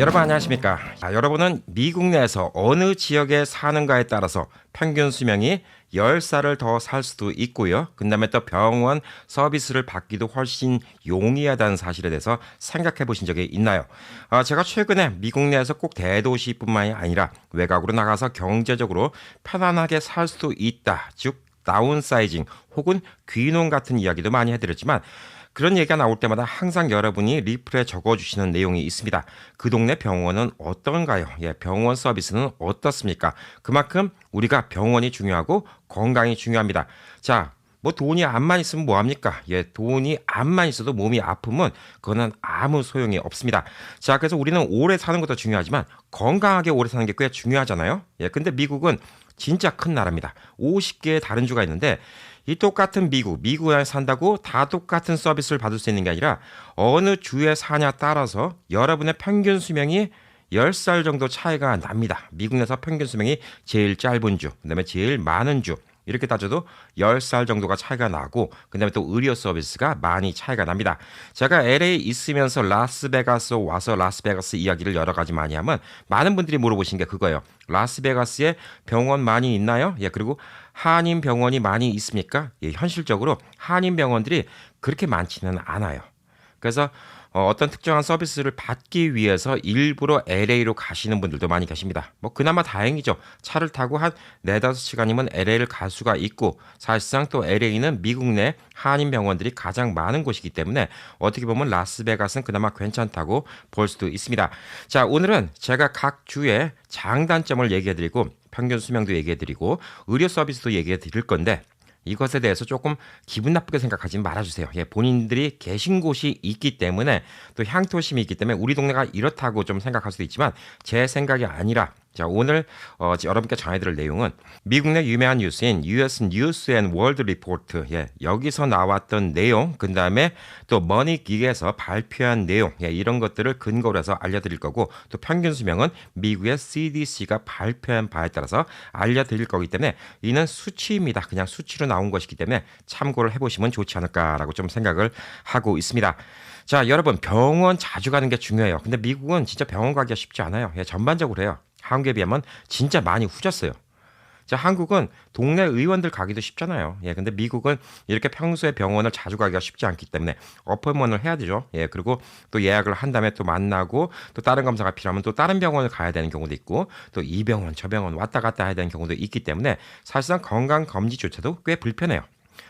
여러분 안녕하십니까? 여러분은 미국 내에서 어느 지역에 사는가에 따라서 평균 수명이 10살을 더 살 수도 있고요. 그 다음에 또 병원 서비스를 받기도 훨씬 용이하다는 사실에 대해서 생각해 보신 적이 있나요? 제가 최근에 미국 내에서 꼭 대도시뿐만이 아니라 외곽으로 나가서 경제적으로 편안하게 살 수도 있다. 즉 다운사이징 혹은 귀농 같은 이야기도 많이 해드렸지만 그런 얘기가 나올 때마다 항상 여러분이 리플에 적어주시는 내용이 있습니다. 그 동네 병원은 어떤가요? 병원 서비스는 어떻습니까? 그만큼 우리가 병원이 중요하고 건강이 중요합니다. 자, 뭐 돈이 암만 있으면 뭐합니까? 돈이 암만 있어도 몸이 아프면 그거는 아무 소용이 없습니다. 자, 그래서 우리는 오래 사는 것도 중요하지만 건강하게 오래 사는 게 꽤 중요하잖아요. 근데 미국은 진짜 큰 나라입니다. 50개의 다른 주가 있는데 이 똑같은 미국에 산다고 다 똑같은 서비스를 받을 수 있는 게 아니라 어느 주에 사냐 따라서 여러분의 평균 수명이 10살 정도 차이가 납니다. 미국 내에서 평균 수명이 제일 짧은 주, 그다음에 제일 많은 주 이렇게 따져도 10살 정도가 차이가 나고 그다음에 또 의료 서비스가 많이 차이가 납니다. 제가 LA 있으면서 라스베가스 와서 라스베가스 이야기를 여러 가지 많이 하면 많은 분들이 물어보신 게 그거예요. 라스베가스에 병원 많이 있나요? 그리고 한인 병원이 많이 있습니까? 현실적으로 한인 병원들이 그렇게 많지는 않아요. 그래서 어떤 특정한 서비스를 받기 위해서 일부러 LA로 가시는 분들도 많이 계십니다. 뭐 그나마 다행이죠. 차를 타고 한 4-5시간이면 LA를 갈 수가 있고 사실상 또 LA는 미국 내 한인 병원들이 가장 많은 곳이기 때문에 어떻게 보면 라스베가스는 그나마 괜찮다고 볼 수도 있습니다. 자, 오늘은 제가 각 주의 장단점을 얘기해드리고 평균 수명도 얘기해드리고 의료 서비스도 얘기해드릴 건데 이것에 대해서 조금 기분 나쁘게 생각하지 말아주세요. 본인들이 계신 곳이 있기 때문에 또 향토심이 있기 때문에 우리 동네가 이렇다고 좀 생각할 수도 있지만 제 생각이 아니라 자, 오늘 여러분께 전해드릴 내용은 미국 내 유명한 뉴스인 US News and World Report 여기서 나왔던 내용 그 다음에 또 머니기에서 발표한 내용 이런 것들을 근거로 해서 알려드릴 거고 또 평균 수명은 미국의 CDC가 발표한 바에 따라서 알려드릴 거기 때문에 이는 수치입니다. 그냥 수치로 나온 것이기 때문에 참고를 해보시면 좋지 않을까라고 좀 생각을 하고 있습니다. 자, 여러분 병원 자주 가는 게 중요해요. 근데 미국은 진짜 병원 가기가 쉽지 않아요. 전반적으로 해요. 한국에 비하면 진짜 많이 후졌어요. 자, 한국은 동네 의원들 가기도 쉽잖아요. 근데 미국은 이렇게 평소에 병원을 자주 가기가 쉽지 않기 때문에 어포인먼트를 해야 되죠. 그리고 또 예약을 한 다음에 또 만나고 또 다른 검사가 필요하면 또 다른 병원을 가야 되는 경우도 있고 또 이 병원 저 병원 왔다 갔다 해야 되는 경우도 있기 때문에 사실상 건강 검진조차도 꽤 불편해요.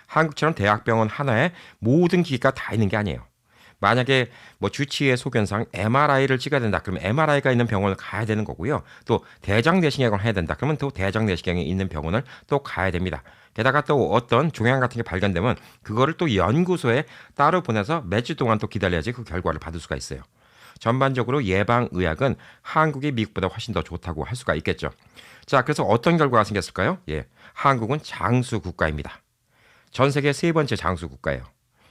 한국처럼 대학병원 하나에 모든 기기가 다 있는 게 아니에요. 만약에 뭐 주치의 소견상 MRI를 찍어야 된다. 그러면 MRI가 있는 병원을 가야 되는 거고요. 또 대장 내시경을 해야 된다. 그러면 또 대장 내시경이 있는 병원을 또 가야 됩니다. 게다가 또 어떤 종양 같은 게 발견되면 그거를 또 연구소에 따로 보내서 몇 주 동안 또 기다려야지 그 결과를 받을 수가 있어요. 전반적으로 예방의학은 한국이 미국보다 훨씬 더 좋다고 할 수가 있겠죠. 자, 그래서 어떤 결과가 생겼을까요? 한국은 장수 국가입니다. 전 세계 세 번째 장수 국가예요.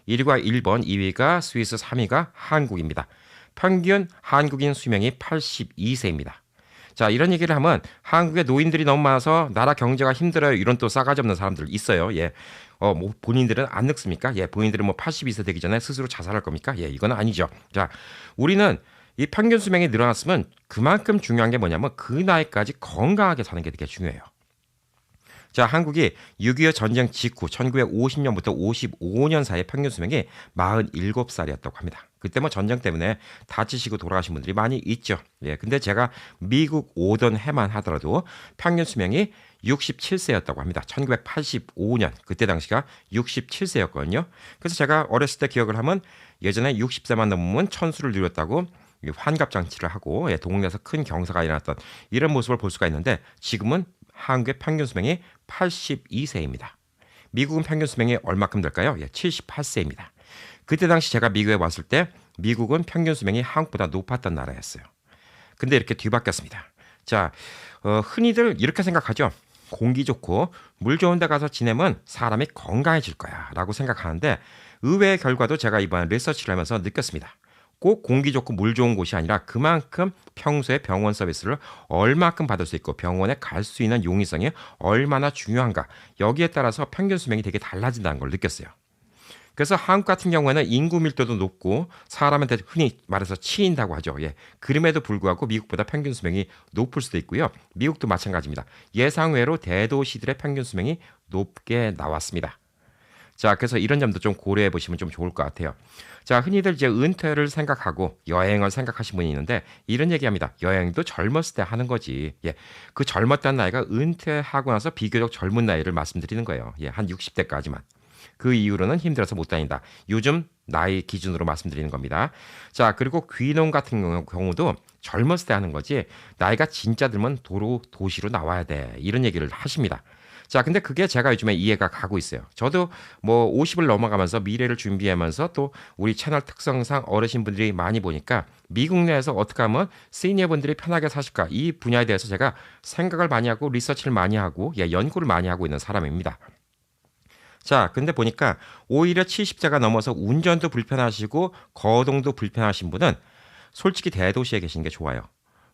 1위가 일본, 2위가 스위스, 3위가 한국입니다. 평균 한국인 수명이 82세입니다. 자, 이런 얘기를 하면 한국의 노인들이 너무 많아서 나라 경제가 힘들어요. 이런 또 싸가지 없는 사람들 있어요. 뭐 본인들은 안 늙습니까? 본인들은 뭐 82세 되기 전에 스스로 자살할 겁니까? 이건 아니죠. 자, 우리는 이 평균 수명이 늘어났으면 그만큼 중요한 게 뭐냐면 그 나이까지 건강하게 사는 게 되게 중요해요. 자, 한국이 6.25 전쟁 직후 1950년부터 55년 사이의 평균 수명이 47살이었다고 합니다. 그때 뭐 전쟁 때문에 다치시고 돌아가신 분들이 많이 있죠. 근데 제가 미국 오던 해만 하더라도 평균 수명이 67세였다고 합니다. 1985년 그때 당시가 67세였거든요. 그래서 제가 어렸을 때 기억을 하면 예전에 60세만 넘으면 천수를 누렸다고 환갑잔치를 하고 동네에서 큰 경사가 일어났던 이런 모습을 볼 수가 있는데 지금은 한국의 평균 수명이 82세입니다. 미국은 평균 수명이 얼마큼 될까요? 78세입니다. 그때 당시 제가 미국에 왔을 때 미국은 평균 수명이 한국보다 높았던 나라였어요. 근데 이렇게 뒤바뀌었습니다. 자, 흔히들 이렇게 생각하죠. 공기 좋고 물 좋은 데 가서 지내면 사람이 건강해질 거야 라고 생각하는데 의외의 결과도 제가 이번에 리서치를 하면서 느꼈습니다. 꼭 공기 좋고 물 좋은 곳이 아니라 그만큼 평소에 병원 서비스를 얼마큼 받을 수 있고 병원에 갈 수 있는 용이성이 얼마나 중요한가 여기에 따라서 평균 수명이 되게 달라진다는 걸 느꼈어요. 그래서 한국 같은 경우에는 인구 밀도도 높고 사람한테 흔히 말해서 치인다고 하죠. 예. 그럼에도 불구하고 미국보다 평균 수명이 높을 수도 있고요. 미국도 마찬가지입니다. 예상외로 대도시들의 평균 수명이 높게 나왔습니다. 자, 그래서 이런 점도 좀 고려해 보시면 좀 좋을 것 같아요. 자, 흔히들 이제 은퇴를 생각하고 여행을 생각하신 분이 있는데 이런 얘기합니다. 여행도 젊었을 때 하는 거지. 예, 그 젊었다는 나이가 은퇴하고 나서 비교적 젊은 나이를 말씀드리는 거예요. 예, 한 60대까지만. 그 이후로는 힘들어서 못 다닌다. 요즘 나이 기준으로 말씀드리는 겁니다. 자, 그리고 귀농 같은 경우도 젊었을 때 하는 거지 나이가 진짜 들면 도시로 나와야 돼. 이런 얘기를 하십니다. 자, 근데 그게 제가 요즘에 이해가 가고 있어요. 저도 뭐 50을 넘어가면서 미래를 준비하면서 또 우리 채널 특성상 어르신분들이 많이 보니까 미국 내에서 어떻게 하면 시니어분들이 편하게 사실까 이 분야에 대해서 제가 생각을 많이 하고 리서치를 많이 하고 연구를 많이 하고 있는 사람입니다. 자, 근데 보니까 오히려 70세가 넘어서 운전도 불편하시고 거동도 불편하신 분은 솔직히 대도시에 계신 게 좋아요.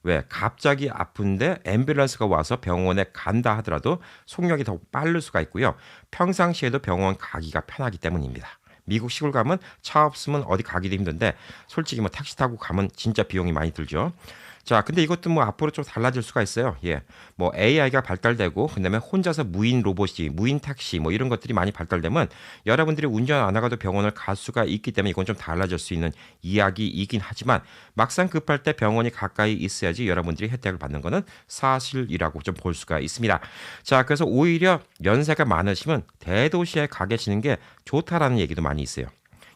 왜? 갑자기 아픈데 앰뷸런스가 와서 병원에 간다 하더라도 속력이 더 빠를 수가 있고요. 평상시에도 병원 가기가 편하기 때문입니다. 미국 시골 가면 차 없으면 어디 가기도 힘든데 솔직히 뭐 택시 타고 가면 진짜 비용이 많이 들죠. 자, 근데 이것도 뭐 앞으로 좀 달라질 수가 있어요. 예. 뭐 AI가 발달되고 그다음에 혼자서 무인 로봇이 무인 택시 뭐 이런 것들이 많이 발달되면 여러분들이 운전 안 하고도 병원을 갈 수가 있기 때문에 이건 좀 달라질 수 있는 이야기이긴 하지만 막상 급할 때 병원이 가까이 있어야지 여러분들이 혜택을 받는 거는 사실이라고 좀 볼 수가 있습니다. 자, 그래서 오히려 연세가 많으시면 대도시에 가 계시는 게 좋다라는 얘기도 많이 있어요.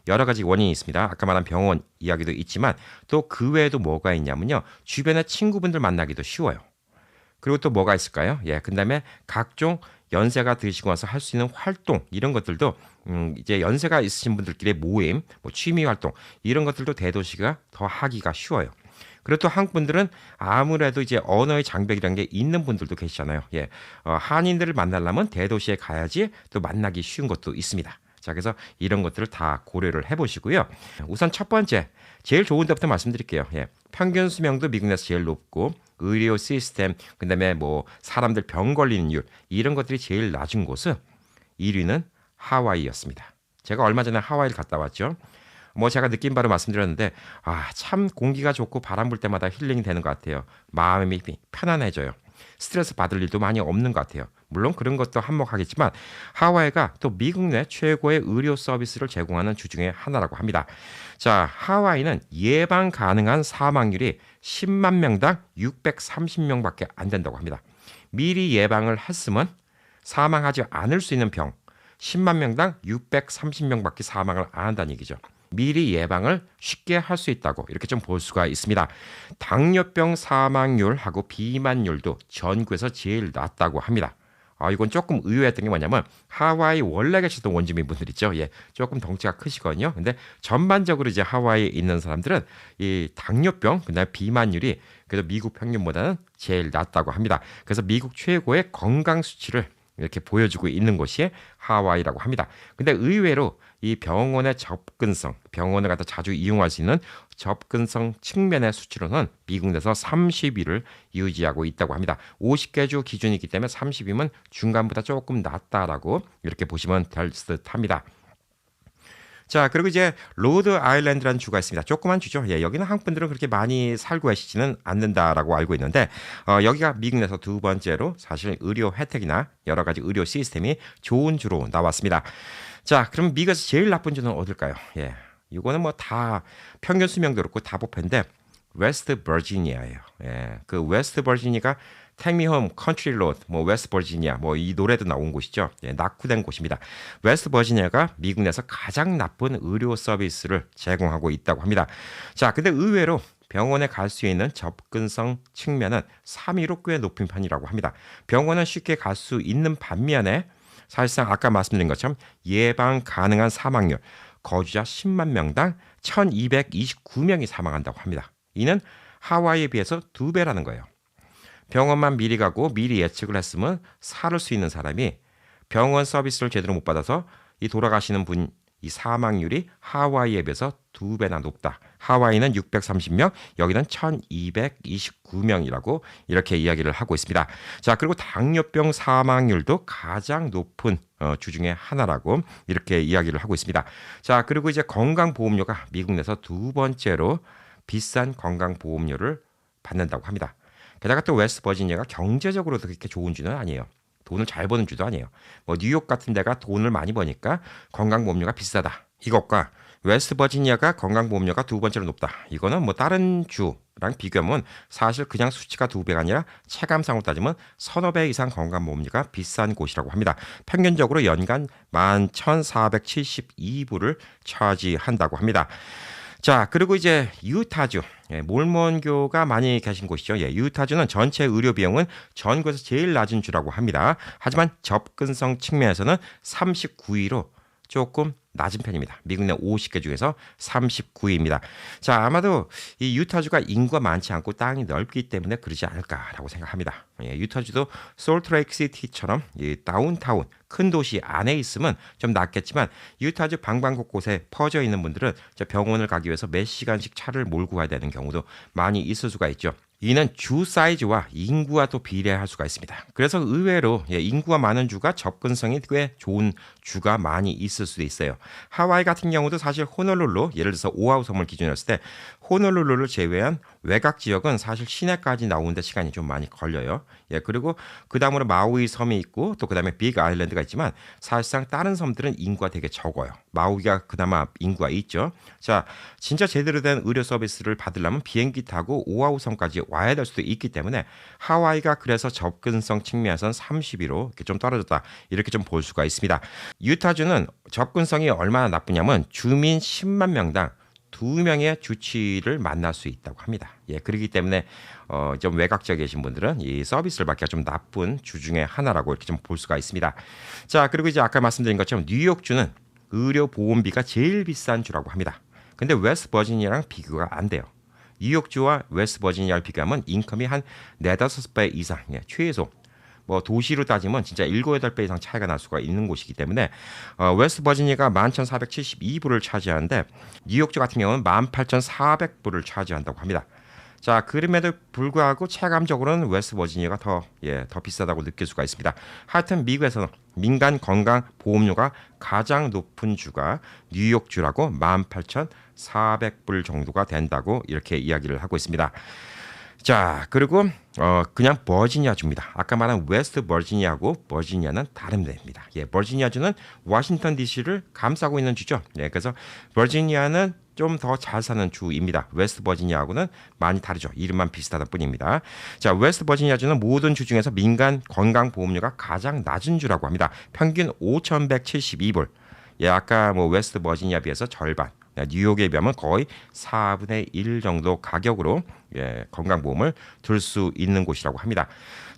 여러 가지 원인이 있습니다. 아까 말한 병원 이야기도 있지만 또 그 외에도 뭐가 있냐면요. 주변에 친구분들 만나기도 쉬워요. 그리고 또 뭐가 있을까요? 예, 그다음에 각종 연세가 드시고 와서 할 수 있는 활동 이런 것들도 이제 연세가 있으신 분들끼리 모임, 뭐 취미 활동 이런 것들도 대도시가 더 하기가 쉬워요. 그리고 또 한국 분들은 아무래도 이제 언어의 장벽이라는 게 있는 분들도 계시잖아요. 예, 한인들을 만나려면 대도시에 가야지 또 만나기 쉬운 것도 있습니다. 자, 그래서 이런 것들을 다 고려를 해보시고요. 우선 첫 번째, 제일 좋은 데부터 말씀드릴게요. 예, 평균 수명도 미국 내에서 제일 높고 의료 시스템, 그다음에 뭐 사람들 병 걸리는 율 이런 것들이 제일 낮은 곳은 1위는 하와이였습니다. 제가 얼마 전에 하와이를 갔다 왔죠. 뭐 제가 느낀 바로 말씀드렸는데 참 공기가 좋고 바람 불 때마다 힐링이 되는 것 같아요. 마음이 편안해져요. 스트레스 받을 일도 많이 없는 것 같아요. 물론 그런 것도 한몫하겠지만 하와이가 또 미국 내 최고의 의료 서비스를 제공하는 주 중에 하나라고 합니다. 자, 하와이는 예방 가능한 사망률이 10만 명당 630명밖에 안 된다고 합니다. 미리 예방을 했으면 사망하지 않을 수 있는 병 10만 명당 630명밖에 사망을 안 한다는 얘기죠. 미리 예방을 쉽게 할 수 있다고 이렇게 좀 볼 수가 있습니다. 당뇨병 사망률하고 비만율도 전국에서 제일 낮다고 합니다. 이건 조금 의외였던 게 뭐냐면 하와이 원래 계시던 원주민 분들 있죠. 예, 조금 덩치가 크시거든요. 근데 전반적으로 이제 하와이에 있는 사람들은 이 당뇨병, 그다음에 비만율이 그래도 미국 평균보다는 제일 낮다고 합니다. 그래서 미국 최고의 건강 수치를 이렇게 보여주고 있는 곳이 하와이라고 합니다. 근데 의외로 이 병원의 접근성, 병원을 갖다 자주 이용할 수 있는 접근성 측면의 수치로는 미국 내에서 30위를 유지하고 있다고 합니다. 50개 주 기준이기 때문에 30위면 중간보다 조금 낮다라고 이렇게 보시면 될 듯합니다. 자, 그리고 이제 로드 아일랜드라는 주가 있습니다. 조그만 주죠. 예, 여기는 한국 분들은 그렇게 많이 살고 계시지는 않는다라고 알고 있는데 여기가 미국 내에서 두 번째로 사실 의료 혜택이나 여러 가지 의료 시스템이 좋은 주로 나왔습니다. 자, 그럼 미국에서 제일 나쁜 주는 어딜까요? 예, 이거는 뭐 다 평균 수명도 그렇고 다 보편데 웨스트 버지니아예요. 예, 그 웨스트 버지니아가 Take Me Home, Country Road, 뭐 웨스트 버지니아, 뭐 이 노래도 나온 곳이죠. 예, 낙후된 곳입니다. 웨스트 버지니아가 미국 내에서 가장 나쁜 의료 서비스를 제공하고 있다고 합니다. 자, 근데 의외로 병원에 갈 수 있는 접근성 측면은 3위로 꽤 높은 편이라고 합니다. 병원은 쉽게 갈 수 있는 반면에 사실상 아까 말씀드린 것처럼 예방 가능한 사망률, 거주자 10만 명당 1229명이 사망한다고 합니다. 이는 하와이에 비해서 2배라는 거예요. 병원만 미리 가고 미리 예측을 했으면 살을 수 있는 사람이 병원 서비스를 제대로 못 받아서 이 돌아가시는 분이 이 사망률이 하와이에 비해서 2배나 높다. 하와이는 630명, 여기는 1229명이라고 이렇게 이야기를 하고 있습니다. 자, 그리고 당뇨병 사망률도 가장 높은 주 중에 하나라고 이렇게 이야기를 하고 있습니다. 자, 그리고 이제 건강보험료가 미국 내에서 두 번째로 비싼 건강보험료를 받는다고 합니다. 게다가 또 웨스트버지니아가 경제적으로도 그렇게 좋은 주는 아니에요. 돈을 잘 버는 주도 아니에요. 뭐 뉴욕 같은 데가 돈을 많이 버니까 건강보험료가 비싸다. 이것과 웨스트버지니아가 건강보험료가 두 번째로 높다. 이거는 뭐 다른 주랑 비교하면 사실 그냥 수치가 2배가 아니라 체감상으로 따지면 서너 배 이상 건강보험료가 비싼 곳이라고 합니다. 평균적으로 연간 11,472불을 차지한다고 합니다. 자, 그리고 이제 유타주, 몰몬교가 많이 계신 곳이죠. 유타주는 전체 의료 비용은 전국에서 제일 낮은 주라고 합니다. 하지만 접근성 측면에서는 39위로 조금 낮은 편입니다. 미국 내 50개 중에서 39위입니다. 자, 아마도 이 유타주가 인구가 많지 않고 땅이 넓기 때문에 그러지 않을까라고 생각합니다. 유타주도 솔트레이크 시티처럼 이 다운타운 큰 도시 안에 있으면 좀 낫겠지만 유타주 방방 곳곳에 퍼져 있는 분들은 병원을 가기 위해서 몇 시간씩 차를 몰고 가야 되는 경우도 많이 있을 수가 있죠. 이는 주 사이즈와 인구와 또 비례할 수가 있습니다. 그래서 의외로 인구가 많은 주가 접근성이 꽤 좋은 주가 많이 있을 수도 있어요. 하와이 같은 경우도 사실 호놀룰루, 예를 들어서 오아후 섬을 기준으로 했을 때 호놀룰루를 제외한 외곽 지역은 사실 시내까지 나오는데 시간이 좀 많이 걸려요. 그리고 그 다음으로 마우이 섬이 있고 또 그 다음에 빅 아일랜드가 있지만 사실상 다른 섬들은 인구가 되게 적어요. 마우이가 그나마 인구가 있죠. 자, 진짜 제대로 된 의료 서비스를 받으려면 비행기 타고 오아후 섬까지 와야 될 수도 있기 때문에 하와이가 그래서 접근성 측면에서는 30위로 이렇게 좀 떨어졌다. 이렇게 좀 볼 수가 있습니다. 유타주는 접근성이 얼마나 나쁘냐면 주민 10만 명당 2명의 주치의를 만날 수 있다고 합니다. 그렇기 때문에 좀 외곽지역에 계신 분들은 이 서비스를 받기가 좀 나쁜 주 중에 하나라고 이렇게 좀 볼 수가 있습니다. 자, 그리고 이제 아까 말씀드린 것처럼 뉴욕주는 의료 보험비가 제일 비싼 주라고 합니다. 근데 웨스트버지니아랑 비교가 안 돼요. 뉴욕주와 웨스트버지니아를 비교하면 인컴이 한 4-5배 이상, 최소 뭐 도시로 따지면 진짜 7-8배 이상 차이가 날 수가 있는 곳이기 때문에 웨스트버지니아가 11,472불을 차지하는데 뉴욕주 같은 경우는 18,400불을 차지한다고 합니다. 자, 그럼에도 불구하고 체감적으로는 웨스트버지니아가 더 비싸다고 느낄 수가 있습니다. 하여튼 미국에서는 민간 건강 보험료가 가장 높은 주가 뉴욕주라고 18,400불 정도가 된다고 이렇게 이야기를 하고 있습니다. 자, 그리고 그냥 버지니아주입니다. 아까 말한 웨스트 버지니아하고 버지니아는 다른 데입니다. 버지니아주는 워싱턴 DC를 감싸고 있는 주죠. 그래서 버지니아는 좀 더 잘 사는 주입니다. 웨스트 버지니아하고는 많이 다르죠. 이름만 비슷하다 뿐입니다. 자, 웨스트 버지니아주는 모든 주 중에서 민간 건강보험료가 가장 낮은 주라고 합니다. 평균 5,172불. 아까 뭐 웨스트 버지니아 비해서 절반. 뉴욕에 비하면 거의 4분의 1 정도 가격으로 건강보험을 들 수 있는 곳이라고 합니다.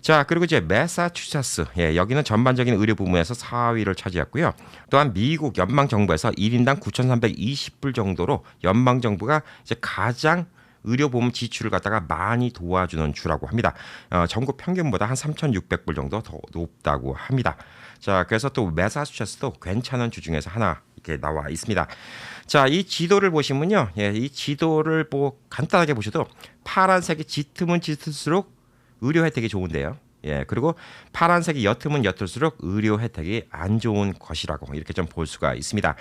자, 그리고 이제 매사추세츠, 여기는 전반적인 의료 부문에서 4위를 차지했고요. 또한 미국 연방정부에서 1인당 9,320불 정도로 연방정부가 이제 가장 의료보험 지출을 갖다가 많이 도와주는 주라고 합니다. 전국 평균보다 한 3,600불 정도 더 높다고 합니다. 자, 그래서 또 매사추세츠도 괜찮은 주 중에서 하나 이렇게 나와 있습니다. 자, 이 지도를 보시면요, 이 지도를 뭐 간단하게 보셔도 파란색이 짙으면 짙을수록 의료 혜택이 좋은데요. 그리고 파란색이 옅으면 옅을수록 의료 혜택이 안 좋은 것이라고 이렇게 좀 볼 수가 있습니다.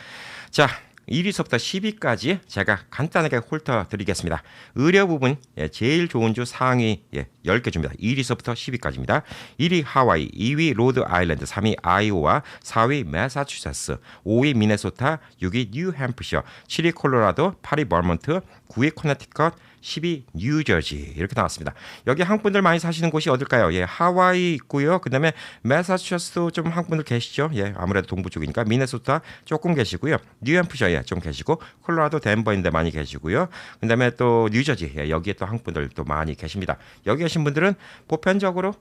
자, 1위서부터 10위까지 제가 간단하게 훑어드리겠습니다. 의료 부분 제일 좋은 주 상위 10개 줍니다. 1위서부터 10위까지입니다. 1위 하와이, 2위 로드 아일랜드, 3위 아이오와, 4위 매사추세츠, 5위 미네소타, 6위 뉴햄프셔, 7위 콜로라도, 8위 버몬트, 9위 코네티컷, 10위 뉴저지 이렇게 나왔습니다. 여기 한국분들 많이 사시는 곳이 어딜까요? 하와이 있고요. 그다음에 매사추세츠도 좀 한국분들 계시죠? 아무래도 동부 쪽이니까 미네소타 조금 계시고요. 뉴햄프셔에 좀 계시고 콜로라도 덴버인데 많이 계시고요. 그다음에 또 뉴저지 여기에 또 한국분들 또 많이 계십니다. 여기 계신 분들은 보편적으로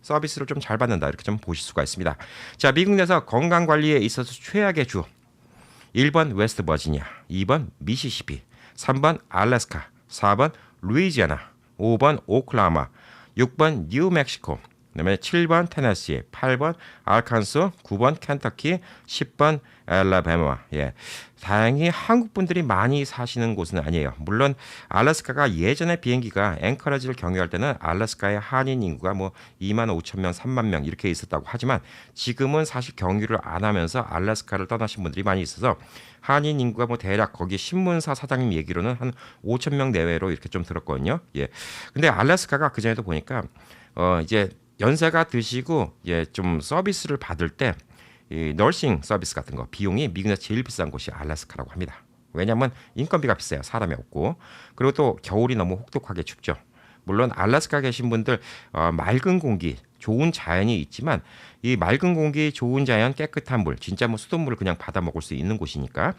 서비스를 좀 잘 받는다 이렇게 좀 보실 수가 있습니다. 자, 미국 내에서 건강 관리에 있어서 최악의 주 1번 웨스트 버지니아, 2번 미시시피, 3번 알래스카, 4번 루이지아나, 5번 오클라호마, 6번 뉴멕시코, 그다음에 7번 테네시, 8번 알칸소, 9번 켄터키, 10번 알라바마. 예. 다행히 한국 분들이 많이 사시는 곳은 아니에요. 물론 알래스카가 예전에 비행기가 앵커러지를 경유할 때는 알래스카의 한인 인구가 뭐 2만 5천 명, 3만 명 이렇게 있었다고 하지만 지금은 사실 경유를 안 하면서 알래스카를 떠나신 분들이 많이 있어서 한인 인구가 뭐 대략 거기 신문사 사장님 얘기로는 한 5천 명 내외로 이렇게 좀 들었거든요. 예. 근데 알래스카가 그전에도 보니까 이제 연세가 드시고 예, 좀 서비스를 받을 때 이 너싱 서비스 같은 거 비용이 미국에서 제일 비싼 곳이 알래스카라고 합니다. 왜냐하면 인건비가 비싸요. 사람이 없고. 그리고 또 겨울이 너무 혹독하게 춥죠. 물론 알래스카 계신 분들 맑은 공기, 좋은 자연이 있지만 이 맑은 공기, 좋은 자연, 깨끗한 물, 진짜 뭐 수돗물을 그냥 받아 먹을 수 있는 곳이니까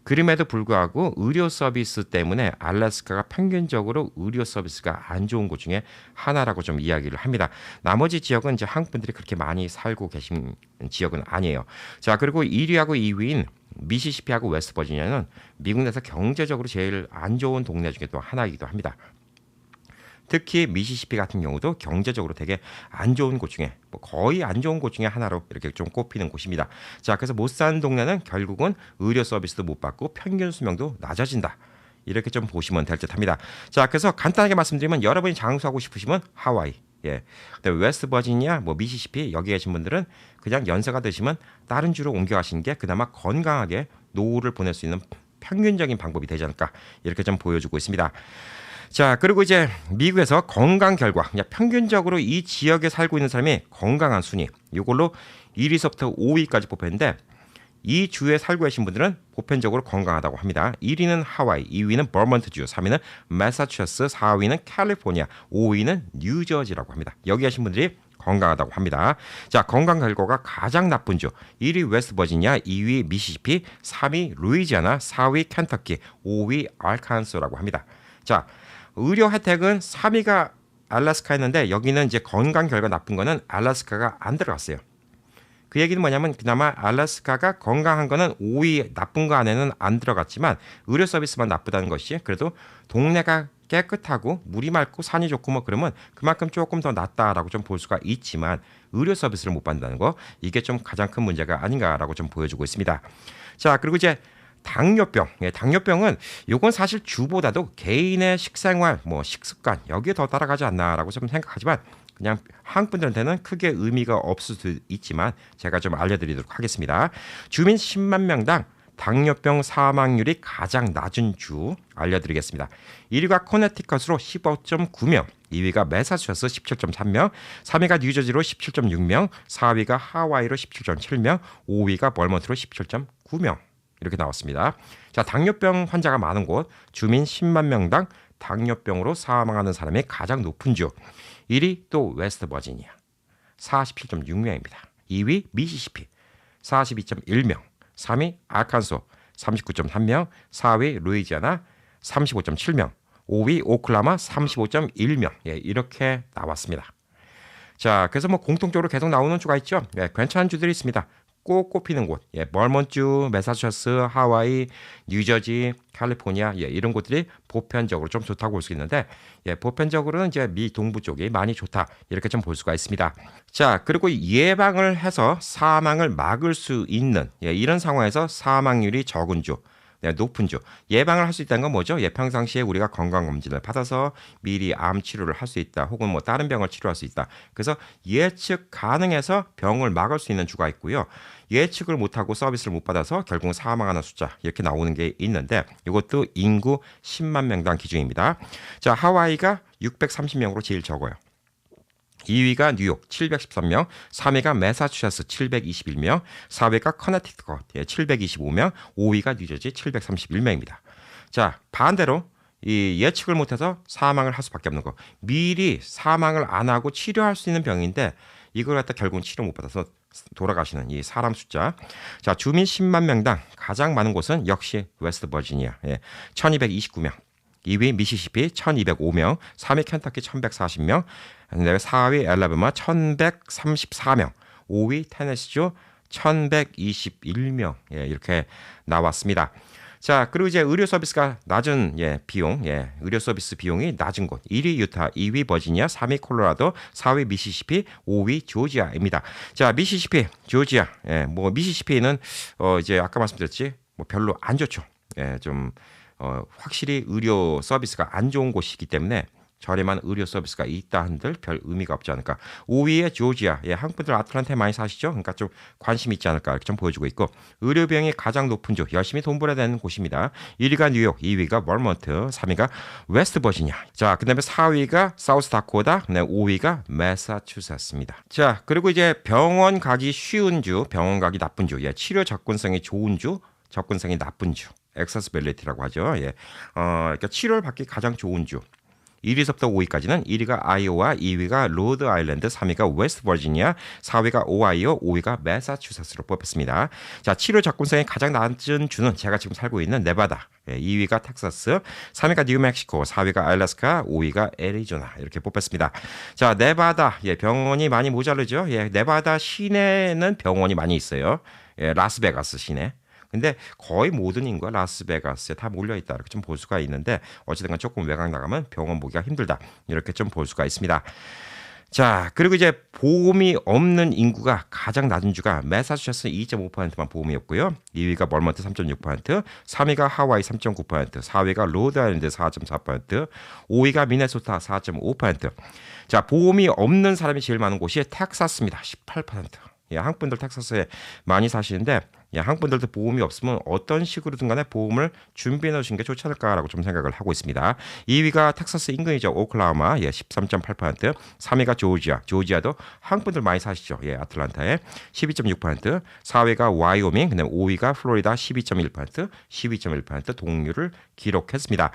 그럼에도 불구하고 의료 서비스 때문에 알래스카가 평균적으로 의료 서비스가 안 좋은 곳 중에 하나라고 좀 이야기를 합니다. 나머지 지역은 이제 한국 분들이 그렇게 많이 살고 계신 지역은 아니에요. 자, 그리고 1위하고 2위인 미시시피하고 웨스트버지니아는 미국 내에서 경제적으로 제일 안 좋은 동네 중에 또 하나이기도 합니다. 특히 미시시피 같은 경우도 경제적으로 되게 안 좋은 곳 중에 뭐 거의 안 좋은 곳 중에 하나로 이렇게 좀 꼽히는 곳입니다. 자, 그래서 못 사는 동네는 결국은 의료 서비스도 못 받고 평균 수명도 낮아진다. 이렇게 좀 보시면 될 듯합니다. 자, 그래서 간단하게 말씀드리면 여러분이 장수하고 싶으시면 하와이, 예, 근데 웨스트버지니아, 뭐 미시시피 여기 계신 분들은 그냥 연세가 드시면 다른 주로 옮겨가시는 게 그나마 건강하게 노후를 보낼 수 있는 평균적인 방법이 되지 않을까 이렇게 좀 보여주고 있습니다. 자, 그리고 이제 미국에서 건강 결과, 그냥 평균적으로 이 지역에 살고 있는 사람이 건강한 순위, 이걸로 1위서부터 5위까지 뽑혔는데 이 주에 살고 계신 분들은 보편적으로 건강하다고 합니다. 1위는 하와이, 2위는 버먼트주, 3위는 매사추세츠, 4위는 캘리포니아, 5위는 뉴저지라고 합니다. 여기 계신 분들이 건강하다고 합니다. 자, 건강 결과가 가장 나쁜 주 1위 웨스트버지니아, 2위 미시시피, 3위 루이지아나, 4위 켄터키, 5위 알칸소라고 합니다. 자, 의료 혜택은 3위가 알래스카였는데 여기는 이제 건강 결과 나쁜 거는 알래스카가 안 들어갔어요. 그 얘기는 뭐냐면 그나마 알래스카가 건강한 거는 5위 나쁜 거 안에는 안 들어갔지만 의료 서비스만 나쁘다는 것이 그래도 동네가 깨끗하고 물이 맑고 산이 좋고 뭐 그러면 그만큼 조금 더 낫다라고 좀 볼 수가 있지만 의료 서비스를 못 받는다는 거 이게 좀 가장 큰 문제가 아닌가라고 좀 보여주고 있습니다. 자, 그리고 이제 당뇨병, 예, 당뇨병은 이건 사실 주보다도 개인의 식생활, 뭐 식습관 여기에 더 따라가지 않나라고 좀 생각하지만 그냥 한국 분들한테는 크게 의미가 없을 수도 있지만 제가 좀 알려드리도록 하겠습니다. 주민 10만 명당 당뇨병 사망률이 가장 낮은 주 알려드리겠습니다. 1위가 코네티컷으로 15.9명, 2위가 매사추세츠 17.3명, 3위가 뉴저지로 17.6명, 4위가 하와이로 17.7명, 5위가 벌먼트로 17.9명. 이렇게 나왔습니다. 자, 당뇨병 환자가 많은 곳, 주민 10만 명당 당뇨병으로 사망하는 사람이 가장 높은 주. 1위 또 웨스트버지니아 47.6명입니다. 2위 미시시피 42.1명, 3위 아칸소 39.3명, 4위 루이지아나 35.7명, 5위 오클라마 35.1명. 예, 이렇게 나왔습니다. 자, 그래서 뭐 공통적으로 계속 나오는 주가 있죠. 예, 괜찮은 주들이 있습니다. 꼭 꼽히는 곳, 예, 버먼주, 매사추세츠, 하와이, 뉴저지, 캘리포니아, 예, 이런 곳들이 보편적으로 좀 좋다고 볼 수 있는데, 예, 보편적으로는 이제 미 동부 쪽이 많이 좋다 이렇게 좀 볼 수가 있습니다. 자, 그리고 예방을 해서 사망을 막을 수 있는 예, 이런 상황에서 사망률이 적은 주. 네, 높은 주. 예방을 할 수 있다는 건 뭐죠? 예, 평상시에 우리가 건강검진을 받아서 미리 암 치료를 할 수 있다. 혹은 뭐 다른 병을 치료할 수 있다. 그래서 예측 가능해서 병을 막을 수 있는 주가 있고요. 예측을 못하고 서비스를 못 받아서 결국 사망하는 숫자 이렇게 나오는 게 있는데 이것도 인구 10만 명당 기준입니다. 자, 하와이가 630명으로 제일 적어요. 2위가 뉴욕 713명, 3위가 매사추세츠 721명, 4위가 커네티컷 725명, 5위가 뉴저지 731명입니다. 자, 반대로 이 예측을 못해서 사망을 할 수밖에 없는 거. 미리 사망을 안 하고 치료할 수 있는 병인데 이걸 갖다 결국은 치료 못 받아서 돌아가시는 이 사람 숫자. 자, 주민 10만 명당 가장 많은 곳은 역시 웨스트버지니아 1229명. 2위 미시시피 1205명, 3위 켄터키 1140명, 4위 알라바마 1134명, 5위 테네시주 1121명. 예, 이렇게 나왔습니다. 자, 그리고 이제 의료 서비스가 낮은 비용, 의료 서비스 비용이 낮은 곳. 1위 유타, 2위 버지니아, 3위 콜로라도, 4위 미시시피, 5위 조지아입니다. 자, 미시시피, 조지아. 뭐 미시시피는 이제 아까 말씀드렸지. 뭐 별로 안 좋죠. 좀 확실히 의료 서비스가 안 좋은 곳이기 때문에 저렴한 의료 서비스가 있다 한들 별 의미가 없지 않을까. 5위에 조지아. 한국 분들 아틀란타에 많이 사시죠? 그러니까 좀 관심 있지 않을까 이렇게 좀 보여주고 있고, 의료 비용이 가장 높은 주, 열심히 돈 벌어야 되는 곳입니다. 1위가 뉴욕, 2위가 월먼트, 3위가 웨스트 버지니아. 자, 그다음에 4위가 사우스 다코다, 5위가 매사추세츠입니다. 자, 그리고 이제 병원 가기 쉬운 주, 병원 가기 나쁜 주, 치료 접근성이 좋은 주, 접근성이 나쁜 주, 액세스빌리티라고 하죠. 그러니까 치료를 받기 가장 좋은 주. 1위서부터 5위까지는 1위가 아이오와, 2위가 로드 아일랜드, 3위가 웨스트 버지니아, 4위가 오하이오, 5위가 매사추세츠로 뽑혔습니다. 자, 치료 접근성이 가장 낮은 주는 제가 지금 살고 있는 네바다, 2위가 텍사스, 3위가 뉴멕시코, 4위가 알래스카, 5위가 애리조나 이렇게 뽑혔습니다. 자, 네바다, 병원이 많이 모자르죠. 네바다 시내는 병원이 많이 있어요. 라스베가스 시내. 근데 거의 모든 인구가 라스베가스에 다 몰려있다 이렇게 좀 볼 수가 있는데, 어찌든 조금 외곽 나가면 병원 보기가 힘들다 이렇게 좀 볼 수가 있습니다. 자, 그리고 이제 보험이 없는 인구가 가장 낮은 주가 매사추세츠 2.5%만 보험이 없고요. 2위가 멀먼트 3.6%, 3위가 하와이 3.9%, 4위가 로드아일랜드 4.4%, 5위가 미네소타 4.5%. 자, 보험이 없는 사람이 제일 많은 곳이 텍사스입니다. 18%. 한국 분들 텍사스에 많이 사시는데, 한국 분들도 보험이 없으면 어떤 식으로든 간에 보험을 준비해 놓으신 게 좋지 않을까라고 좀 생각을 하고 있습니다. 2위가 텍사스 인근이죠. 오클라호마 13.8%, 3위가 조지아도 한국 분들 많이 사시죠. 아틀란타에 12.6%, 4위가 와이오밍, 그다음에 5위가 플로리다 12.1% 동률을 기록했습니다.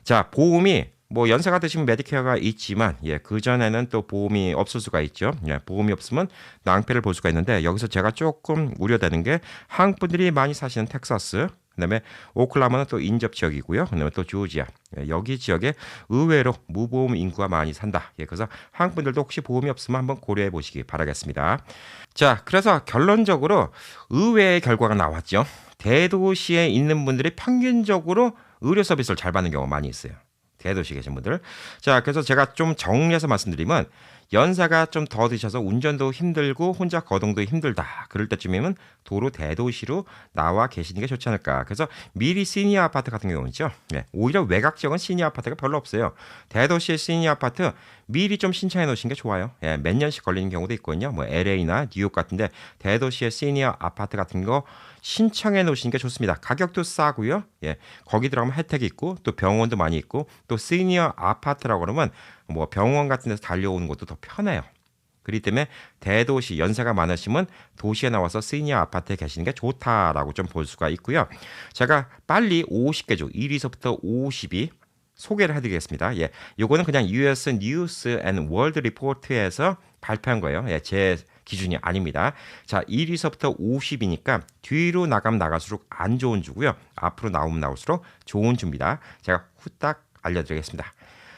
자, 보험이 뭐 연세가 드시면 메디케어가 있지만 그전에는 또 보험이 없을 수가 있죠. 보험이 없으면 낭패를 볼 수가 있는데, 여기서 제가 조금 우려되는 게 한국 분들이 많이 사시는 텍사스, 그다음에 오클라호마는 또 인접 지역이고요. 그다음에 또 조지아, 여기 지역에 의외로 무보험 인구가 많이 산다. 그래서 한국 분들도 혹시 보험이 없으면 한번 고려해 보시기 바라겠습니다. 자, 그래서 결론적으로 의외의 결과가 나왔죠. 대도시에 있는 분들이 평균적으로 의료 서비스를 잘 받는 경우가 많이 있어요. 대도시 계신 분들. 자, 그래서 제가 좀 정리해서 말씀드리면, 연세가 좀 더 드셔서 운전도 힘들고 혼자 거동도 힘들다, 그럴 때쯤이면 도로 대도시로 나와 계시는 게 좋지 않을까. 그래서 미리 시니어 아파트 같은 경우는 있죠. 오히려 외곽 지역은 시니어 아파트가 별로 없어요. 대도시의 시니어 아파트 미리 좀 신청해 놓으신 게 좋아요. 몇 년씩 걸리는 경우도 있거든요. 뭐 LA나 뉴욕 같은데 대도시의 시니어 아파트 같은 거 신청해 놓으시는 게 좋습니다. 가격도 싸고요. 거기 들어가면 혜택이 있고 또 병원도 많이 있고, 또 시니어 아파트라고 그러면 뭐 병원 같은 데서 달려오는 것도 더 편해요. 그렇기 때문에 대도시, 연세가 많으시면 도시에 나와서 시니어 아파트에 계시는 게 좋다라고 좀 볼 수가 있고요. 제가 빨리 50개 주 1위서부터 50위 소개를 해드리겠습니다. 요거는 그냥 US News and World Report에서 발표한 거예요. 제 기준이 아닙니다. 자, 1위서부터 50이니까 뒤로 나가면 나갈수록 안 좋은 주고요. 앞으로 나오면 나올수록 좋은 주입니다. 제가 후딱 알려드리겠습니다.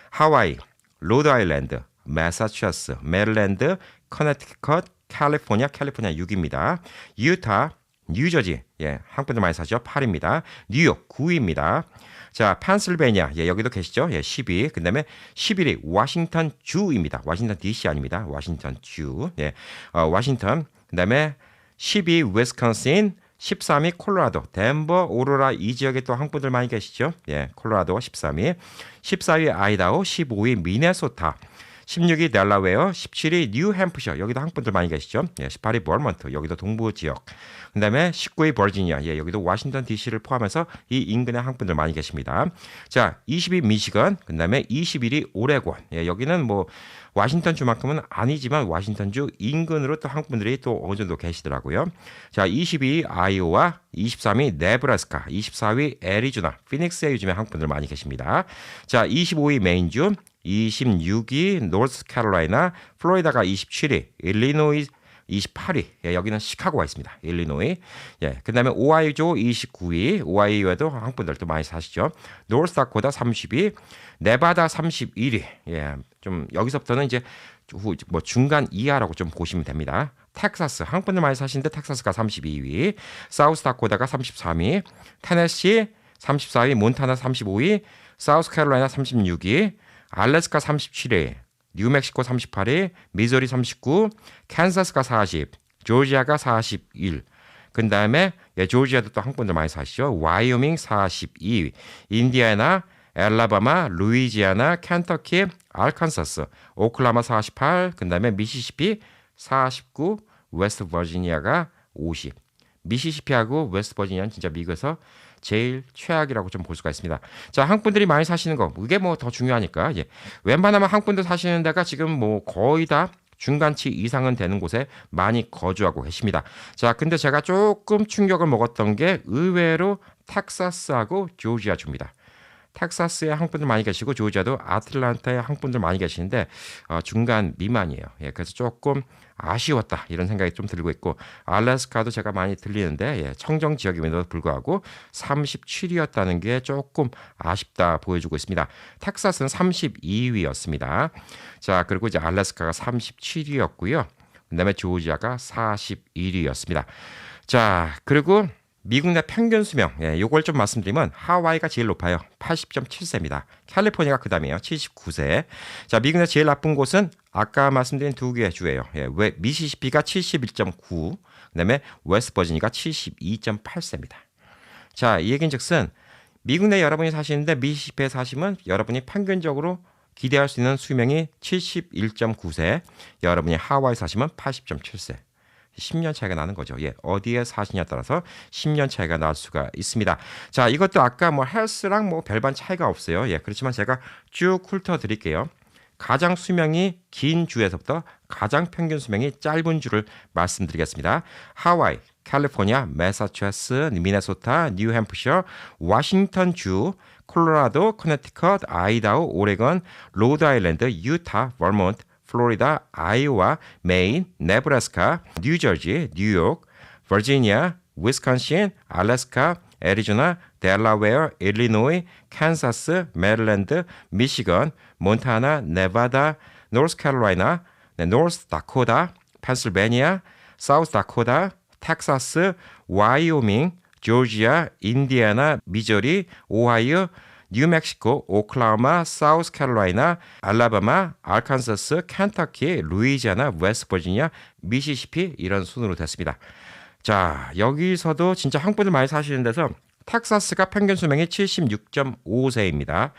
하와이, 로드아일랜드, 매사추세츠, 메릴랜드, 커네티컷, 캘리포니아 6입니다. 유타, 뉴저지, 한국 분들 많이 사죠. 8입니다. 뉴욕 9입니다. 자, 펜실베니아, 여기도 계시죠? 10위. 그 다음에 11위 워싱턴 주입니다. 워싱턴 DC 아닙니다. 워싱턴 주. 워싱턴. 그 다음에 12위 위스콘신, 13위 콜로라도, 덴버, 오로라 이 지역에 또 한국 분들 많이 계시죠? 콜로라도 13위. 14위 아이다호, 15위 미네소타, 16위 델라웨어, 17위 뉴햄프셔, 여기도 한국 분들 많이 계시죠? 18위 버먼트, 여기도 동부 지역. 그다음에 19위 버지니아, 여기도 워싱턴 DC를 포함해서 이 인근에 한국 분들 많이 계십니다. 자, 20위 미시건, 그다음에 21위 오레곤. 여기는 뭐 워싱턴 주만큼은 아니지만 워싱턴 주 인근으로 또 한국 분들이 또 어느 정도 계시더라고요. 자, 22위 아이오와, 23위 네브라스카, 24위 애리조나, 피닉스에 요즘에 한국 분들 많이 계십니다. 자, 25위 메인주, 26위 노스캐롤라이나, 플로리다가 27위, 일리노이 28위. 여기는 시카고가 있습니다. 일리노이. 그다음에 오하이오주 29위. 오하이오에도 한국 분들도 많이 사시죠. 노스다코다 30위, 네바다 31위. 좀 여기서부터는 이제 뭐 중간 이하라고 좀 보시면 됩니다. 텍사스, 한국 분들 많이 사시는데 텍사스가 32위, 사우스다코다가 33위, 테네시 34위 몬타나 35위, 사우스캐롤라이나 36위, 알래스카 37위, 뉴멕시코 38위, 미조리 39, 캔사스가 40, 조지아가 41. 그 다음에 조지아도 또 한국 분들 많이 사시죠. 와이오밍 42위, 인디애나, 엘라바마, 루이지아나, 켄터키, 알칸사스, 오클라마 48, 그 다음에 미시시피 49, 웨스트 버지니아가 50. 미시시피하고 웨스트 버지니아는 진짜 미국에서 제일 최악이라고 좀 볼 수가 있습니다. 자, 한국 분들이 많이 사시는 거, 이게 뭐 더 중요하니까, 웬만하면 한국 분들 사시는 데가 지금 뭐 거의 다 중간치 이상은 되는 곳에 많이 거주하고 계십니다. 자, 근데 제가 조금 충격을 먹었던 게 의외로 텍사스하고 조지아 주입니다. 텍사스에 한국 분들 많이 계시고 조지아도 아틀란타에 한국 분들 많이 계시는데 중간 미만이에요. 그래서 조금 아쉬웠다 이런 생각이 좀 들고 있고, 알래스카도 제가 많이 들리는데 청정 지역임에도 불구하고 37위였다는 게 조금 아쉽다 보여주고 있습니다. 텍사스는 32위였습니다. 자, 그리고 이제 알래스카가 37위였고요. 그다음에 조지아가 41위였습니다. 자, 그리고 미국 내 평균 수명, 요걸 좀 말씀드리면 하와이가 제일 높아요. 80.7세입니다. 캘리포니아가 그 다음이에요. 79세. 자, 미국 내 제일 나쁜 곳은 아까 말씀드린 두 개의 주예요. 미시시피가 71.9, 그 다음에 웨스트 버지니가 72.8세입니다. 자, 이 얘기는 즉슨 미국 내 여러분이 사시는데 미시시피에 사시면 여러분이 평균적으로 기대할 수 있는 수명이 71.9세, 여러분이 하와이 사시면 80.7세. 10년 차이가 나는 거죠. 어디에 사시냐에 따라서 10년 차이가 날 수가 있습니다. 자, 이것도 아까 뭐 헬스랑 뭐 별반 차이가 없어요. 그렇지만 제가 쭉 훑어 드릴게요. 가장 수명이 긴 주에서부터 가장 평균 수명이 짧은 주를 말씀드리겠습니다. 하와이, 캘리포니아, 매사추세츠, 미네소타, 뉴햄프셔, 워싱턴 주, 콜로라도, 커네티컷, 아이다호, 오레건, 로드아일랜드, 유타, 버몬트, 플로리다, 아이오와, 메인, 네브라스카, 뉴저지, 뉴욕, 버지니아, 위스콘신, 알래스카, 애리조나, 델라웨어, 일리노이, 캔사스, 메릴랜드, 미시건, 몬타나, 네바다, 노스캐롤라이나, 노스다코다, 펜실베니아, 사우스다코다, 텍사스, 와이오밍, 조지아, 인디애나, 미조리, 오하이오, 뉴멕시코, 오클라호마, 사우스캐롤라이나, 알라바마, 알칸사스, 켄터키, 루이지아나, 웨스트버지니아, 미시시피 이런 순으로 됐습니다. 자, 여기서도 진짜 한국 분들 많이 사시는 데서 텍사스가 평균 수명이 76.5세입니다.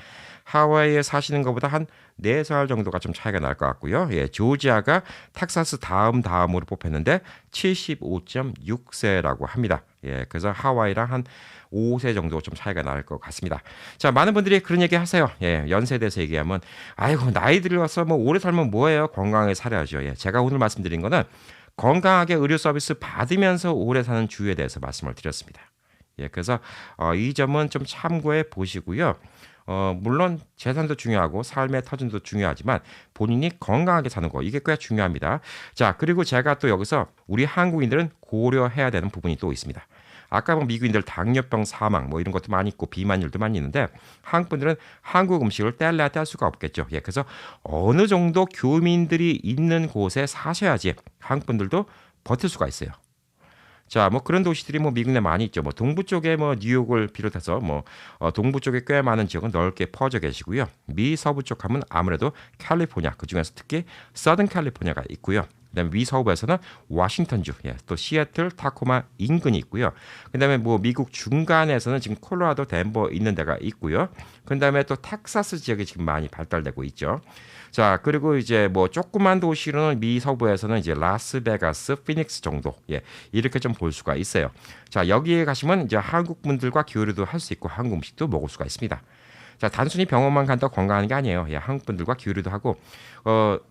하와이에 사시는 것보다 한 4살 정도가 좀 차이가 날 것 같고요. 조지아가 텍사스 다음으로 뽑혔는데 75.6세라고 합니다. 그래서 하와이랑 한 5세 정도 좀 차이가 날 것 같습니다. 자, 많은 분들이 그런 얘기 하세요. 연세에 대해서 얘기하면, 아이고, 나이 들어서 뭐 오래 살면 뭐예요? 건강하게 살아야죠. 제가 오늘 말씀드린 거는 건강하게 의료 서비스 받으면서 오래 사는 주에 대해서 말씀을 드렸습니다. 그래서 이 점은 좀 참고해 보시고요. 물론 재산도 중요하고 삶의 터전도 중요하지만 본인이 건강하게 사는 거, 이게 꽤 중요합니다. 자, 그리고 제가 또 여기서 우리 한국인들은 고려해야 되는 부분이 또 있습니다. 아까 뭐 미국인들 당뇨병 사망 뭐 이런 것도 많이 있고 비만율도 많이 있는데 한국 분들은 한국 음식을 뗄래야 뗄 수가 없겠죠. 그래서 어느 정도 교민들이 있는 곳에 사셔야지 한국 분들도 버틸 수가 있어요. 자, 뭐 그런 도시들이 뭐 미국 내 많이 있죠. 뭐 동부 쪽에 뭐 뉴욕을 비롯해서 뭐 동부 쪽에 꽤 많은 지역은 넓게 퍼져 계시고요. 미 서부 쪽 하면 아무래도 캘리포니아, 그 중에서 특히 서든 캘리포니아가 있고요. 그다음에 미 서부에서는 워싱턴주, 또 시애틀, 타코마 인근이 있고요. 그다음에 뭐 미국 중간에서는 지금 콜로라도, 덴버 있는 데가 있고요. 그다음에 또 텍사스 지역이 지금 많이 발달되고 있죠. 자, 그리고 이제 뭐 조그만 도시로는 미 서부에서는 이제 라스베가스, 피닉스 정도, 이렇게 좀 볼 수가 있어요. 자, 여기에 가시면 이제 한국 분들과 교류도 할 수 있고 한국 음식도 먹을 수가 있습니다. 자, 단순히 병원만 간다고 건강하는 게 아니에요. 한국 분들과 교류도 하고,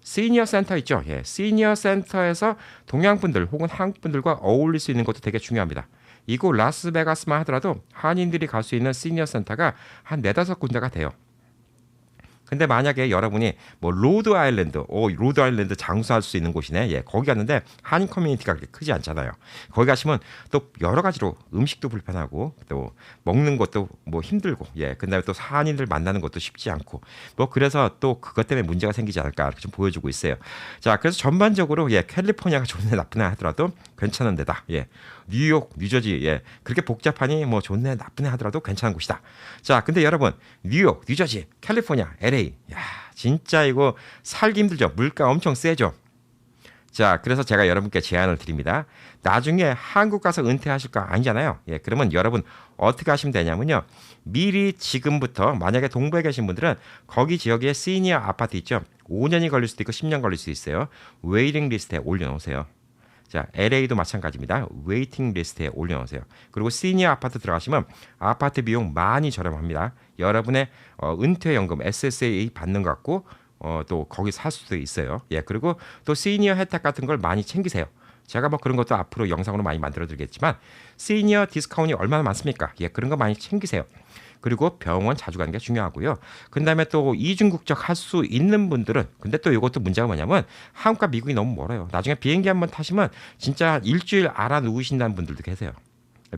시니어 센터 있죠. 시니어 센터에서 동양 분들 혹은 한국 분들과 어울릴 수 있는 것도 되게 중요합니다. 이곳 라스베가스만 하더라도 한인들이 갈 수 있는 시니어 센터가 한 4-5군데가 돼요. 근데 만약에 여러분이 뭐 로드 아일랜드, 로드 아일랜드 장수할 수 있는 곳이네. 예, 거기 갔는데 한인 커뮤니티가 그렇게 크지 않잖아요. 거기 가시면 또 여러 가지로 음식도 불편하고 또 먹는 것도 뭐 힘들고, 예, 그다음에 또 한인들 만나는 것도 쉽지 않고, 뭐 그래서 또 그것 때문에 문제가 생기지 않을까 이렇게 좀 보여주고 있어요. 자, 그래서 전반적으로 예, 캘리포니아가 좋네 나쁘네 하더라도 괜찮은 데다. 예, 뉴욕, 뉴저지, 예, 그렇게 복잡하니 뭐 좋네 나쁘네 하더라도 괜찮은 곳이다. 자, 근데 여러분 뉴욕, 뉴저지, 캘리포니아, LA, 야, 진짜 이거 살기 힘들죠. 물가 엄청 세죠. 자, 그래서 제가 여러분께 제안을 드립니다. 나중에 한국 가서 은퇴하실 거 아니잖아요. 예, 그러면 여러분 어떻게 하시면 되냐면요. 미리 지금부터 만약에 동부에 계신 분들은 거기 지역에 시니어 아파트 있죠. 5년이 걸릴 수도 있고 10년 걸릴 수 있어요. 웨이팅 리스트에 올려놓으세요. 자, LA도 마찬가지입니다. 웨이팅 리스트에 올려놓으세요. 그리고 시니어 아파트 들어가시면 아파트 비용 많이 저렴합니다. 여러분의 은퇴연금 SSA 받는 것 같고 또 거기 살 수도 있어요. 예, 그리고 또 시니어 혜택 같은 걸 많이 챙기세요. 제가 뭐 그런 것도 앞으로 영상으로 많이 만들어 드리겠지만 시니어 디스카운트이 얼마나 많습니까? 예, 그런 거 많이 챙기세요. 그리고 병원 자주 가는 게 중요하고요. 그다음에 또 이중 국적 할 수 있는 분들은 근데 또 이것도 문제가 뭐냐면 한국과 미국이 너무 멀어요. 나중에 비행기 한번 타시면 진짜 일주일 알아 누우신다는 분들도 계세요.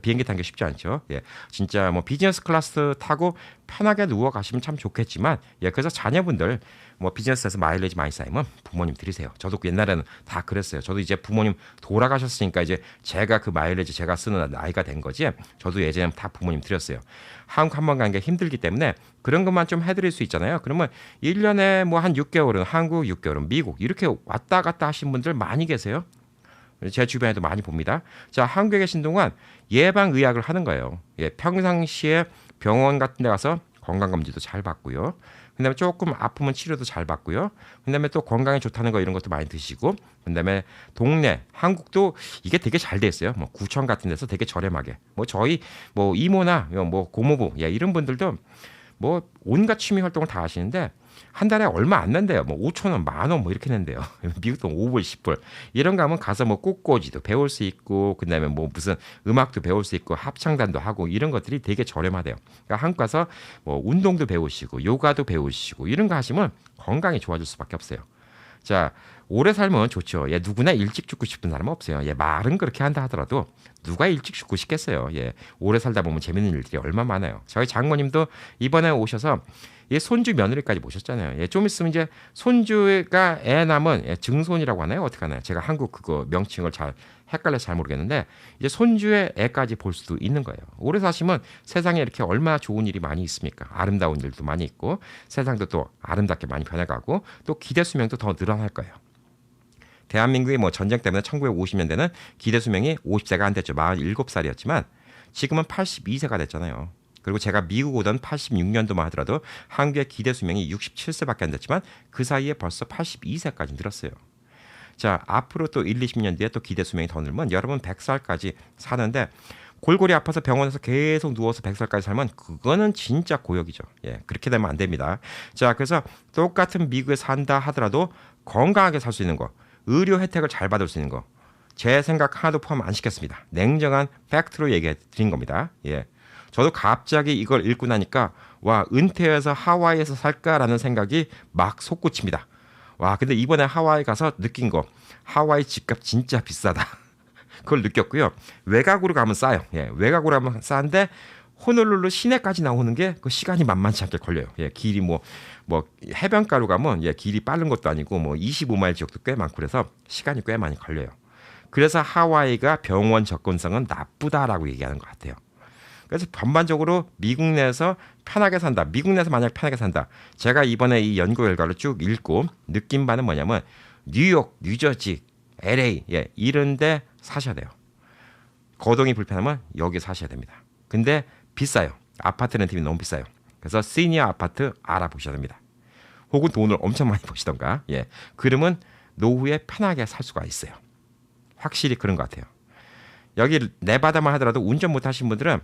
비행기 타는 게 쉽지 않죠. 예, 진짜 뭐 비즈니스 클래스 타고 편하게 누워 가시면 참 좋겠지만, 예, 그래서 자녀분들 뭐 비즈니스에서 마일리지 많이 쌓이면 부모님 드리세요. 저도 옛날에는 다 그랬어요. 저도 이제 부모님 돌아가셨으니까 이제 제가 그 마일리지 제가 쓰는 나이가 된 거지. 저도 예전에 다 부모님 드렸어요. 한국 한 번 가는 게 힘들기 때문에 그런 것만 좀 해드릴 수 있잖아요. 그러면 1년에 뭐 한 6개월은 한국, 6개월은 미국 이렇게 왔다 갔다 하신 분들 많이 계세요. 제 주변에도 많이 봅니다. 자, 한국에 계신 동안 예방의학을 하는 거예요. 예, 평상시에 병원 같은 데 가서 건강검진도 잘 받고요. 그다음에 조금 아프면 치료도 잘 받고요. 그다음에 또 건강에 좋다는 거 이런 것도 많이 드시고, 그다음에 동네 한국도 이게 되게 잘 돼 있어요. 뭐 구청 같은 데서 되게 저렴하게. 뭐 저희 뭐 이모나 뭐 고모부, 예, 이런 분들도 뭐 온갖 취미 활동을 다 하시는데 한 달에 얼마 안 낸대요. 뭐 5천 원, 만 원 뭐 이렇게 낸대요. 미국 돈 5불, 10불. 이런 거 하면 가서 뭐 꽃꽂이도 배울 수 있고, 그다음에 뭐 무슨 음악도 배울 수 있고, 합창단도 하고 이런 것들이 되게 저렴하대요. 그러니까 한국 가서 뭐 운동도 배우시고, 요가도 배우시고 이런 거 하시면 건강이 좋아질 수밖에 없어요. 자, 오래 살면 좋죠. 예, 누구나 일찍 죽고 싶은 사람은 없어요. 예, 말은 그렇게 한다 하더라도 누가 일찍 죽고 싶겠어요. 예, 오래 살다 보면 재밌는 일들이 얼마 많아요. 저희 장모님도 이번에 오셔서 예, 손주 며느리까지 모셨잖아요. 예, 좀 있으면 이제 손주가 애 낳으면 예, 증손이라고 하나요? 어떻게 하나요? 제가 한국 그거 명칭을 잘 헷갈려서 잘 모르겠는데 이제 손주의 애까지 볼 수도 있는 거예요. 오래 사시면 세상에 이렇게 얼마나 좋은 일이 많이 있습니까? 아름다운 일도 많이 있고 세상도 또 아름답게 많이 변해가고 또 기대 수명도 더 늘어날 거예요. 대한민국이 뭐 전쟁 때문에 1950년대는 기대 수명이 50세가 안 됐죠. 47살이었지만 지금은 82세가 됐잖아요. 그리고 제가 미국 오던 86년도만 하더라도 한국의 기대 수명이 67세밖에 안 됐지만 그 사이에 벌써 82세까지 늘었어요. 자, 앞으로 또 1, 20년 뒤에 또 기대 수명이 더 늘면 여러분 100살까지 사는데 골골이 아파서 병원에서 계속 누워서 100살까지 살면 그거는 진짜 고역이죠. 예, 그렇게 되면 안 됩니다. 자, 그래서 똑같은 미국에 산다 하더라도 건강하게 살 수 있는 거, 의료 혜택을 잘 받을 수 있는 거, 제 생각 하나도 포함 안 시켰습니다. 냉정한 팩트로 얘기해 드린 겁니다. 예. 저도 갑자기 이걸 읽고 나니까 와, 은퇴해서 하와이에서 살까라는 생각이 막 솟구칩니다. 와, 근데 이번에 하와이 가서 느낀 거, 하와이 집값 진짜 비싸다. 그걸 느꼈고요. 외곽으로 가면 싸요. 예, 외곽으로 가면 싼데 호놀룰루 시내까지 나오는 게 그 시간이 만만치 않게 걸려요. 예, 길이 뭐 해변가로 가면 예, 길이 빠른 것도 아니고 뭐 25마일 지역도 꽤 많고 그래서 시간이 꽤 많이 걸려요. 그래서 하와이가 병원 접근성은 나쁘다라고 얘기하는 것 같아요. 그래서 전반적으로 미국 내에서 편하게 산다. 미국 내에서 만약 편하게 산다. 제가 이번에 이 연구 결과를 쭉 읽고 느낀 바는 뭐냐면 뉴욕, 뉴저지, LA 예, 이런 데 사셔야 돼요. 거동이 불편하면 여기 사셔야 됩니다. 근데 비싸요. 아파트 렌트비 너무 비싸요. 그래서 시니어 아파트 알아보셔야 됩니다. 혹은 돈을 엄청 많이 버시던가. 예, 그러면 노후에 편하게 살 수가 있어요. 확실히 그런 것 같아요. 여기 네바다만 하더라도 운전 못 하신 분들은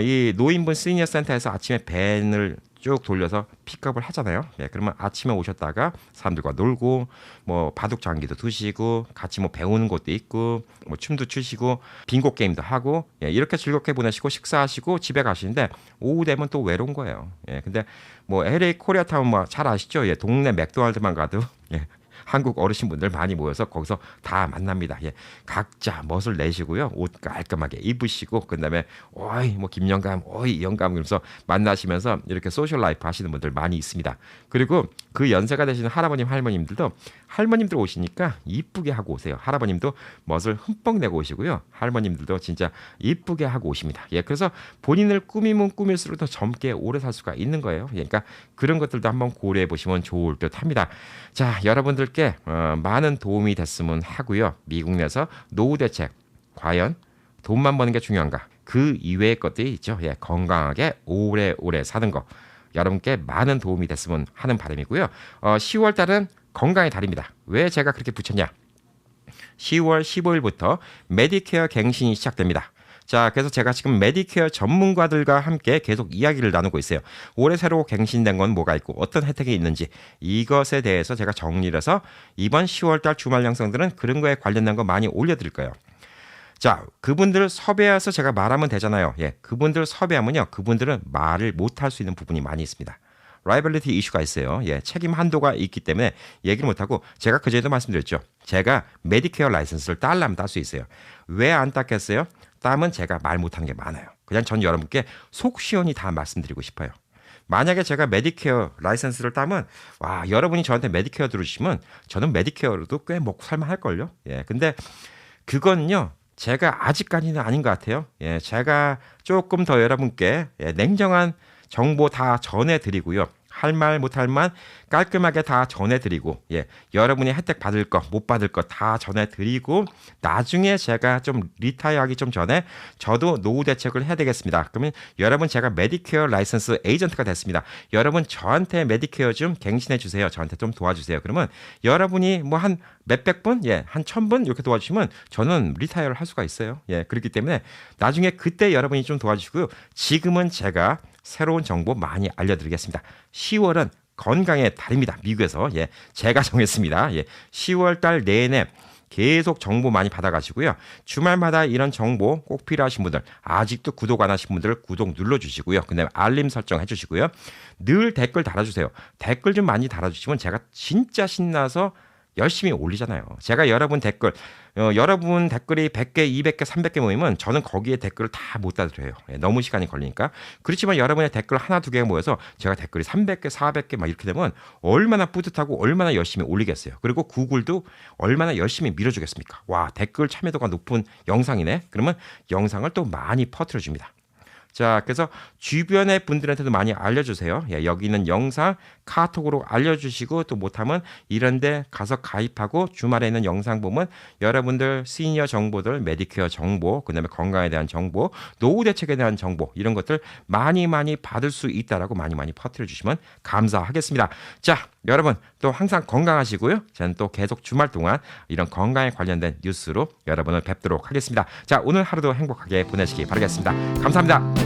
이 노인분 시니어 센터에서 아침에 밴을 쭉 돌려서 픽업을 하잖아요. 예, 그러면 아침에 오셨다가 사람들과 놀고 뭐 바둑 장기도 두시고 같이 뭐 배우는 것도 있고 뭐 춤도 추시고 빙고 게임도 하고 예, 이렇게 즐겁게 보내시고 식사하시고 집에 가시는데 오후 되면 또 외로운 거예요. 예, 근데 뭐 LA 코리아타운 뭐 잘 아시죠? 예, 동네 맥도날드만 가도 예, 한국 어르신분들 많이 모여서 거기서 다 만납니다. 예, 각자 멋을 내시고요. 옷 깔끔하게 입으시고 그다음에 어이 뭐 김영감, 어이 영감 그러면서 만나시면서 이렇게 소셜 라이프 하시는 분들 많이 있습니다. 그리고 그 연세가 되시는 할아버님 할머님들도 할머님들 오시니까 이쁘게 하고 오세요. 할아버님도 멋을 흠뻑 내고 오시고요. 할머님들도 진짜 이쁘게 하고 오십니다. 예, 그래서 본인을 꾸미면 꾸밀수록 더 젊게 오래 살 수가 있는 거예요. 예, 그러니까 그런 것들도 한번 고려해 보시면 좋을 듯합니다. 자, 여러분들께 많은 도움이 됐으면 하고요. 미국 내에서 노후 대책 과연 돈만 버는 게 중요한가? 그 이외의 것들이 있죠. 예, 건강하게 오래오래 사는 거. 여러분께 많은 도움이 됐으면 하는 바람이고요. 10월 달은 건강의 달입니다. 왜 제가 그렇게 붙였냐? 10월 15일부터 메디케어 갱신이 시작됩니다. 자, 그래서 제가 지금 메디케어 전문가들과 함께 계속 이야기를 나누고 있어요. 올해 새로 갱신된 건 뭐가 있고 어떤 혜택이 있는지 이것에 대해서 제가 정리를 해서 이번 10월달 주말 영상들은 그런 거에 관련된 거 많이 올려드릴 거예요. 자, 그분들 섭외해서 제가 말하면 되잖아요. 예, 그분들 섭외하면요, 그분들은 말을 못할 수 있는 부분이 많이 있습니다. 라이벌리티 이슈가 있어요. 예, 책임 한도가 있기 때문에 얘기를 못하고 제가 그전에도 말씀드렸죠. 제가 메디케어 라이선스를 따려면 딸 수 있어요. 왜 안 땄겠어요? 따면 제가 말 못하는 게 많아요. 그냥 전 여러분께 속 시원히 다 말씀드리고 싶어요. 만약에 제가 메디케어 라이선스를 따면 와, 여러분이 저한테 메디케어 들으시면 저는 메디케어로도 꽤 먹고 살만할걸요. 예, 근데 그건요, 제가 아직까지는 아닌 것 같아요. 예, 제가 조금 더 여러분께 냉정한 정보 다 전해드리고요. 할 말 못할 말 깔끔하게 다 전해드리고, 예, 여러분이 혜택 받을 거 못 받을 거 다 전해드리고, 나중에 제가 좀 리타이어하기 좀 전에 저도 노후 대책을 해야 되겠습니다. 그러면 여러분, 제가 메디케어 라이선스 에이전트가 됐습니다. 여러분 저한테 메디케어 좀 갱신해 주세요. 저한테 좀 도와주세요. 그러면 여러분이 뭐 한 몇백 분, 예, 한 1000분 이렇게 도와주시면 저는 리타이어를 할 수가 있어요. 예, 그렇기 때문에 나중에 그때 여러분이 좀 도와주시고요. 지금은 제가 새로운 정보 많이 알려드리겠습니다. 10월은 건강의 달입니다. 미국에서. 예, 제가 정했습니다. 예, 10월 달 내내 계속 정보 많이 받아가시고요. 주말마다 이런 정보 꼭 필요하신 분들, 아직도 구독 안 하신 분들 구독 눌러주시고요. 그다음에 알림 설정 해주시고요. 늘 댓글 달아주세요. 댓글 좀 많이 달아주시면 제가 진짜 신나서 열심히 올리잖아요. 제가 여러분 댓글, 여러분 댓글이 100개, 200개, 300개 모이면 저는 거기에 댓글을 다 못 달아드려요. 너무 시간이 걸리니까. 그렇지만 여러분의 댓글 하나, 두 개가 모여서 제가 댓글이 300개, 400개 막 이렇게 되면 얼마나 뿌듯하고 얼마나 열심히 올리겠어요. 그리고 구글도 얼마나 열심히 밀어주겠습니까? 와, 댓글 참여도가 높은 영상이네. 그러면 영상을 또 많이 퍼뜨려줍니다. 자, 그래서 주변의 분들한테도 많이 알려주세요. 예, 여기 있는 영상 카톡으로 알려주시고 또 못하면 이런 데 가서 가입하고 주말에 있는 영상 보면 여러분들 시니어 정보들, 메디케어 정보, 그다음에 건강에 대한 정보, 노후 대책에 대한 정보 이런 것들 많이 받을 수 있다라고 많이 퍼뜨려 주시면 감사하겠습니다. 자, 여러분 또 항상 건강하시고요. 저는 또 계속 주말 동안 이런 건강에 관련된 뉴스로 여러분을 뵙도록 하겠습니다. 자, 오늘 하루도 행복하게 보내시기 바라겠습니다. 감사합니다.